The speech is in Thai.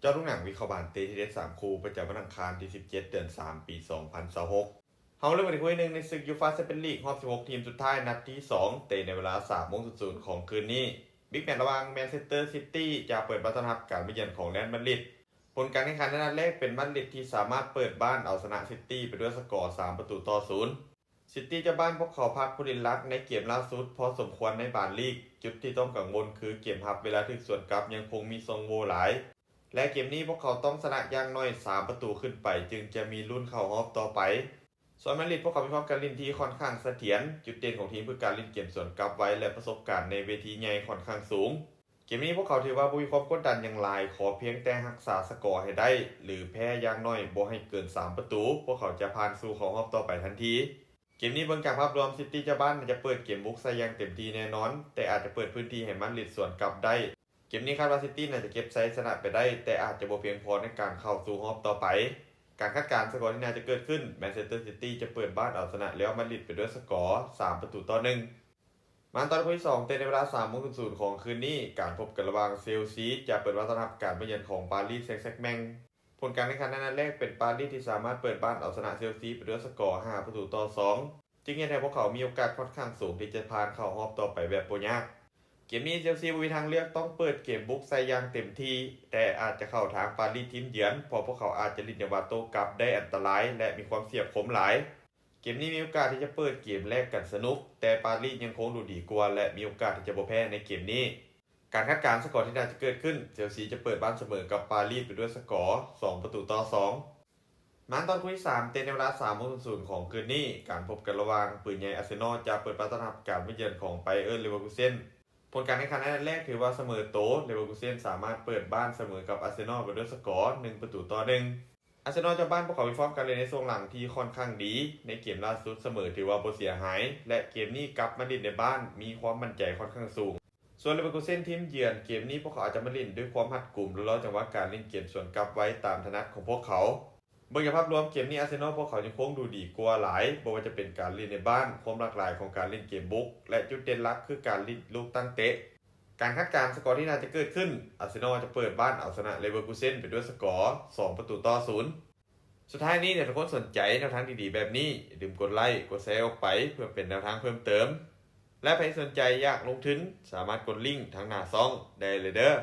จ้าลูกหนังวิเคราะห์บานเตที่ได้3คู่ประจำวันอังคารที่17เดือน3ปี2026เฮาเริ่มกันที่คู่ที่1ในศึกยูฟ่าแชมเปี้ยนลีกรอบ16ทีมสุดท้ายนัดที่2เตะในเวลา 3:00 ของคืนนี้บิ๊กแมตช์ระหว่างแมนเชสเตอร์ซิตี้จะเปิดบ้านต้อนรับการมาเยือนของเรอัลมาดริดผลการแข่งขันในนัดแรกเป็นมาดริดที่สามารถเปิดบ้านเอาชนะซิตี้ไปด้วยสกอร์3-0ซิตี้จะบ้านพวกเขาพักผู้เล่นหลักในเกมล่าสุดพอสมควรในบานลีกจุดที่ต้องกังวลคือเกมรับเวลาถึกส่วนกลับยังคงมีทรงโวหลายและเกมนี้พวกเขาต้องชนะอย่างน้อย3ประตูขึ้นไปจึงจะมีลุ้นเข้ารอบต่อไปส่วนมาดริดพวกเขามีความการเล่นที่ค่อนข้างเสถียรจุดเด่นของทีมคือการเล่นเกมสวนกลับไว้และประสบการณ์ในเวทีใหญ่ค่อนข้างสูงเกมนี้พวกเขาถือว่ามีความกดดันอย่างหลายขอเพียงแต่รักษาสกอร์ให้ได้หรือแพ้อย่างน้อยบ่ให้เกิน3ประตูพวกเขาจะผ่านสู่เข้ารอบต่อไปทันทีเกมนี้เบิ่งจากภาพรวมซิตี้เจ้าบ้านจะเปิดเกมบุกใส่อย่างเต็มที่แน่นอนแต่อาจจะเปิดพื้นที่ให้มาดริดสวนกลับได้เกมนี้คาดว่าซิตี้น่าจะเก็บชัยชนะไปได้แต่อาจจะบ่เพียงพอในการเข้าสู่รอบต่อไปการคาดการณ์สกอร์ที่น่าจะเกิดขึ้นแมนเชสเตอร์ซิตี้จะเปิดบ้านเอาชนะเรอัลมาดริดไปด้วยสกอร์3-1มาตอนที่2เตะในเวลา 3:00 ของคืนนี้การพบกันระหว่างเชลซีจะเปิดบ้านต้อนรับการมาเยือนของปารีสแซงต์แชร์กแมงผลการแข่งขันในนัดแรกเป็นปารีสที่สามารถเปิดบ้านเอาชนะเชลซีไปด้วยสกอร์5-2จึงเห็นให้พวกเขามีโอกาสค่อนข้างสูงที่จะผ่านเข้ารอบต่อไปแบบบ่ยากเกมนี้เชลซีมีทางเลือกต้องเปิดเกมบุกใส่อย่างเต็มที่แต่อาจจะเข้าทางปารีสทีมเยือนเพราะพวกเขาอาจจะลิ้นจังหวะโต้กลับได้อันตรายและมีความเสียบคมหลายเกมนี้มีโอกาสที่จะเปิดเกมแรกกันสนุกแต่ปารีสยังคงดูดีกว่าและมีโอกาสที่จะบ่แพ้ในเกมนี้การคาดการณ์สกอร์ที่น่าจะเกิดขึ้นเชลซีจะเปิดบ้านเสมอกับปารีสไปด้วยสกอร์2-2มาตอนคู่ที่3เตะในเวลา 3:00 ของคืนนี้การพบกันระหว่างปืนใหญ่อาร์เซนอลจะเปิดบ้านต้อนรับการมาเยือนของไบเอิร์นเลเวอร์คูเซ่นผลการแข่งขันในนัดแรกถือว่าเสมอโตเลเวอร์คูเซ่นสามารถเปิดบ้านเสมอกับอาร์เซนอลไปด้วยสกอร์1-1อาร์เซนอลจะบ้านพวกเขามีฟอร์มการเล่นในช่วงหลังที่ค่อนข้างดีในเกมล่าสุดเสมอถือว่าบ่เสียหายและเกมนี้กลับมาเล่นในบ้านมีความมั่นใจค่อนข้างสูงส่วนเลเวอร์คูเซ่นทีมเยือนเกมนี้พวกเขาอาจจะมาเล่นด้วยความหัดกลุ่มและรอจังหวะการเล่นเกมสวนกลับไว้ตามถนัดของพวกเขาเบิ่งจากภาพรวมเกมนี้อาร์เซนอลพวกเขายังคงดูดีกว่าหลายบ่ว่าจะเป็นการเล่นในบ้านความหลากหลายของการเล่นเกมบุกและจุดเด่นหลักคือการเล่นลูกตั้งเตะการคาดการณ์สกอร์ที่น่าจะเกิดขึ้นอาร์เซนอลจะเปิดบ้านเอาชนะเลเวอร์คูเซ่นไปด้วยสกอร์2-0สุดท้ายนี้ถ้าคนสนใจแนวทางดีๆแบบนี้อย่าลืมกดไลค์กดแชร์ออกไปเพื่อเป็นแนวทางเพิ่มเติมและใครสนใจอยากลงทุนสามารถกดลิงก์ทางหน้าช่องได้เลยเด้อ